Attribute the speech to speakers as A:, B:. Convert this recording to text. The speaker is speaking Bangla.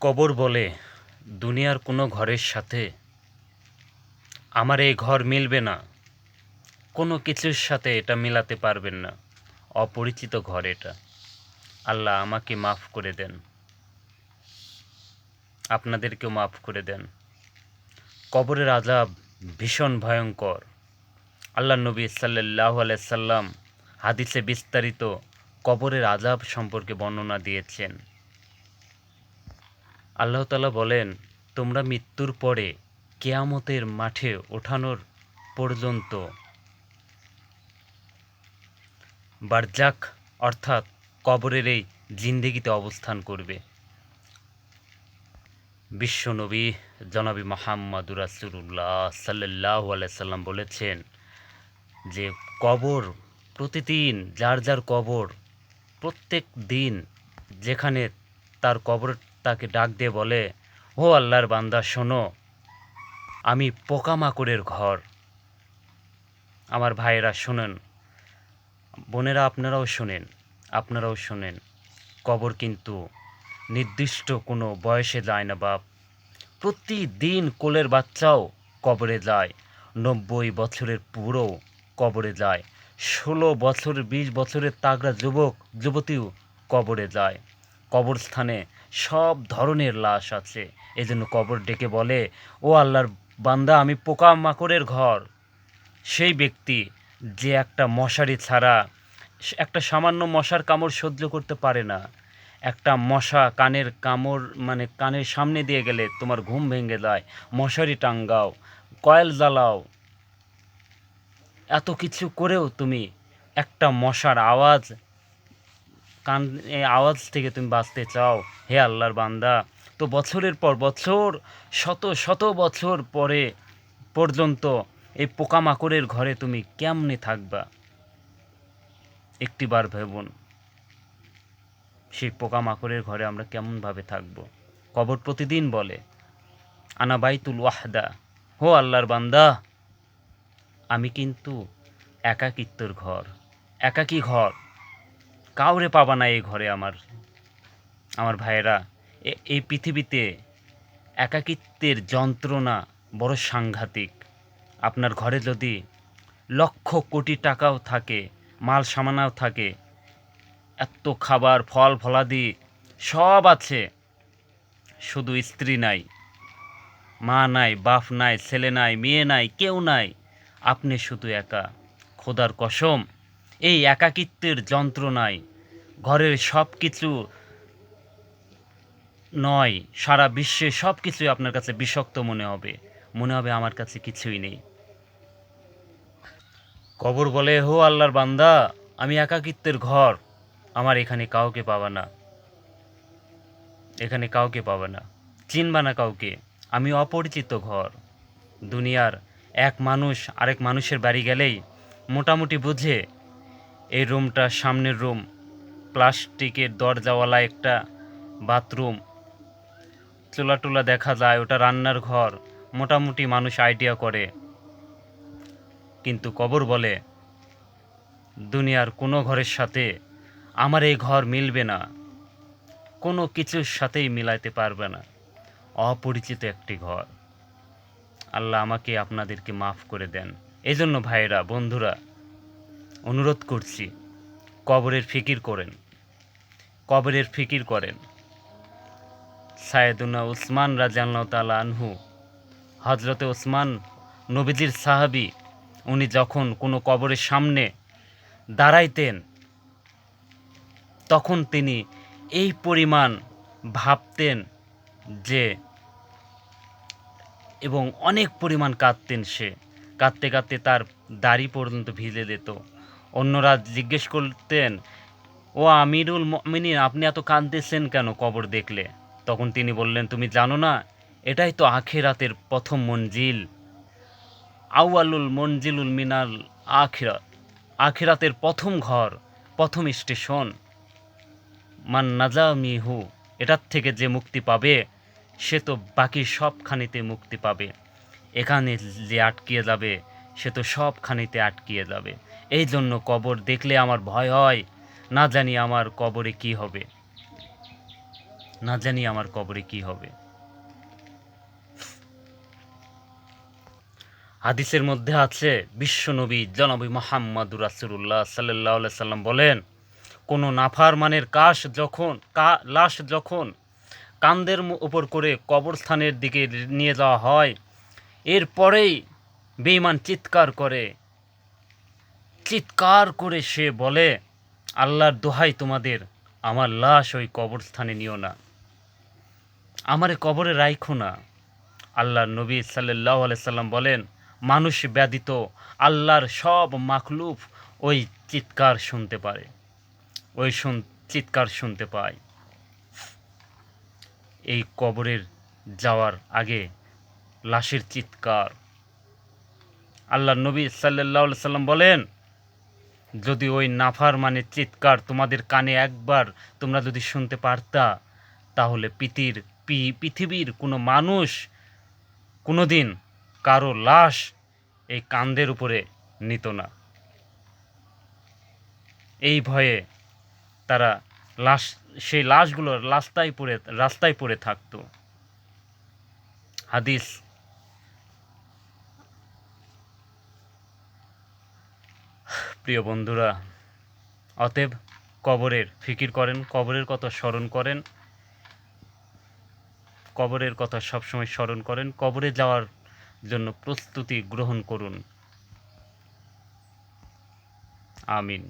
A: কবর বলে, দুনিয়ার কোনো ঘরের সাথে আমার এই ঘর মিলবে না, কোনো কিছুর সাথে এটা মিলাতে পারবেন না। অপরিচিত ঘর এটা। আল্লাহ আমাকে মাফ করে দেন, আপনাদেরকেও মাফ করে দেন। কবরের আযাব ভীষণ ভয়ঙ্কর। আল্লাহ নবী সাল্লাল্লাহু আলাইহি সাল্লাম হাদিসে বিস্তারিত কবরের আযাব সম্পর্কে বর্ণনা দিয়েছেন। আল্লাহ তাআলা বলেন, তোমরা মৃত্যুর পরে কিয়ামতের মাঠে ওঠানোর পর্যন্ত বারজাখ অর্থাৎ কবরের এই জিন্দেগিতে অবস্থান করবে। বিশ্বনবী জনাবি মুহাম্মদুর রাসূলুল্লাহ সাল্লাল্লাহু আলাইহি সাল্লাম বলেছেন যে কবর প্রতিদিন যার যার কবর প্রত্যেক দিন যেখানে তার কবর তাকে ডাক দিয়ে বলে, ও আল্লাহর বান্দা শোনো, আমি পোকামাকড়ের ঘর। আমার ভাইয়েরা শোনেন, বোনেরা আপনারাও শোনেন, কবর কিন্তু নির্দিষ্ট কোনো বয়সে যায় না বাপ। প্রতিদিন কোলের বাচ্চাও কবরে যায়, ৯০ বছরের বুড়ো কবরে যায়, ১৬ বছর ২০ বছরের তাগড়া যুবক যুবতীও কবরে যায়। কবরস্থানে সব ধরনের লাশ আছে। এজন্য কবর ডেকে বলে, ও আল্লাহর বান্দা আমি পোকামাকড়ের ঘর। সেই ব্যক্তি যে একটা মশারি ছাড়া একটা সামান্য মশার কামড় সহ্য করতে পারে না। একটা মশা কানের কামড় মানে কানের সামনে দিয়ে গেলে তোমার ঘুম ভেঙে যায়। মশারি টাঙ্গাও, কয়েল জ্বালাও, এত কিছু করেও তুমি একটা মশার আওয়াজ কান এই আওয়াজ থেকে তুমি বাঁচতে চাও। হে আল্লাহর বান্দা, তো বছরের পর বছর শত শত বছর পরে পর্যন্ত এই পোকামাকড়ের ঘরে তুমি কেমনে থাকবা? একটিবার ভাবুন, সেই পোকামাকড়ের ঘরে আমরা কেমনভাবে থাকব? কবর প্রতিদিন বলে, আনা বাইতুল ওয়াহদা, হো আল্লাহর বান্দা আমি কিন্তু একাকিত্বর ঘর, একাকী ঘর, কাউরে পাবা না এই ঘরে। আমার ভাইয়েরা, এই পৃথিবীতে একাকিত্বের যন্ত্রণা বড় সাংঘাতিক। আপনার ঘরে যদি লক্ষ কোটি টাকাও থাকে, মাল সামানাও থাকে, এত খাবার ফল ফলাদি সব আছে, শুধু স্ত্রী নাই, মা নাই, বাপ নাই, ছেলে নাই, মেয়ে নাই, কেউ নাই, আপনি শুধু একা। খোদার কসম, এই একাকিত্বের যন্ত্রণায় ঘরের সব কিছু নয়, সারা বিশ্বে সব কিছুই আপনার কাছে বিষাক্ত মনে হবে আমার কাছে কিছুই নেই। কবর বলে, হো আল্লাহর বান্দা আমি একাকিত্বের ঘর, আমার এখানে কাউকে পাবা না, এখানে কাউকে পাবে না, চিনবা না কাউকে, আমি অপরিচিত ঘর। দুনিয়ার এক মানুষ আরেক মানুষের বাড়ি গেলেই মোটামুটি বুঝে এই রুমটা সামনের রুম, প্লাস্টিকের দরজাওয়ালা একটা বাথরুম, চুলা টুলা দেখা যায়, ওটা রান্নার ঘর, মোটামুটি মানুষ আইডিয়া করে। কিন্তু কবর বলে, দুনিয়ার কোনো ঘরের সাথে আমার এই ঘর মিলবে না, কোনো কিছুর সাথেই মিলাইতে পারবে না। অপরিচিত একটি ঘর। আল্লাহ আমাকে আপনাদেরকে মাফ করে দেন। এই জন্য ভাইয়েরা, বন্ধুরা, অনুরোধ করছি, কবরের ফিকির করেন, কবরের ফিকির করেন। সাইয়েদুনা উসমান রাদিয়াল্লাহু তাআলা আনহু, হযরতে উসমান নবীজির সাহাবী, উনি যখন কোনো কবরের সামনে দাঁড়াইতেন তখন তিনি এই পরিমাণ ভাবতেন যে, এবং অনেক পরিমাণ কাঁদতেন সে। কাঁদতে কাঁদতে তার দাড়ি পর্যন্ত ভিজে যেত। অন্যরা জিজ্ঞেস করতেন, ও আমিরুল মুমিনিন আপনি এত কাঁদতেছেন কেন কবর দেখলে? তখন তিনি বললেন, তুমি জানো না এটাই তো আখিরাতের প্রথম মঞ্জিল, আউয়ালুল মঞ্জিলুল মিনাল আখিরাত, আখিরাতের প্রথম ঘর, প্রথম স্টেশন। মান নাজা মিহু, এটার থেকে যে মুক্তি পাবে সে তো বাকি সবখানিতে মুক্তি পাবে। এখানে যে আটকিয়ে যাবে সে তো সবখানিতে আটকিয়ে যাবে। এই জন্য কবর দেখলে আমার ভয় হয়, না জানি আমার কবরে কি হবে। না জানি আমার কবরে কি হবে। হাদিসের মধ্যে আছে, বিশ্বনবী জনাবি মুহাম্মদুর রাসূলুল্লাহ সাল্লাল্লাহু আলাইহি সাল্লাম বলেন, কোনো নাফরমানের লাশ যখন কাঁধের উপর করে কবরস্থানের দিকে নিয়ে যাওয়া হয়, এরপরেই বেঈমান চিৎকার করে সে বলে, আল্লাহর দোহাই তোমাদের, আমার লাশ ওই কবরস্থানে নিও না, আমারে কবরে রাইখো না। আল্লাহর নবী সাল্লাল্লাহু আলাইহি সাল্লাম বলেন, মানুষ ব্যতীত আল্লাহর সব মাখলুক ওই চিৎকার শুনতে পারে, চিৎকার শুনতে পায়। এই কবরের যাওয়ার আগে লাশের চিৎকার, আল্লাহর নবী সাল্লাল্লাহু আলাইহি সাল্লাম বলেন, যদি ওই নাফরমানের চিৎকার তোমাদের কানে একবার তোমরা যদি শুনতে পারতা, তাহলে পৃথিবীর কোনো মানুষ কোনোদিন কারো লাশ এই কাঁধের উপরে নিত না। এই ভয়ে তারা সেই লাশগুলো রাস্তায় পড়ে থাকতো। হাদিস। প্রিয় বন্ধুরা, অতএব কবরের ফিকির করেন, কবরের কথা স্মরণ করেন, কবরের কথা সবসময় স্মরণ করেন, কবরে যাওয়ার জন্য প্রস্তুতি গ্রহণ করুন। আমিন।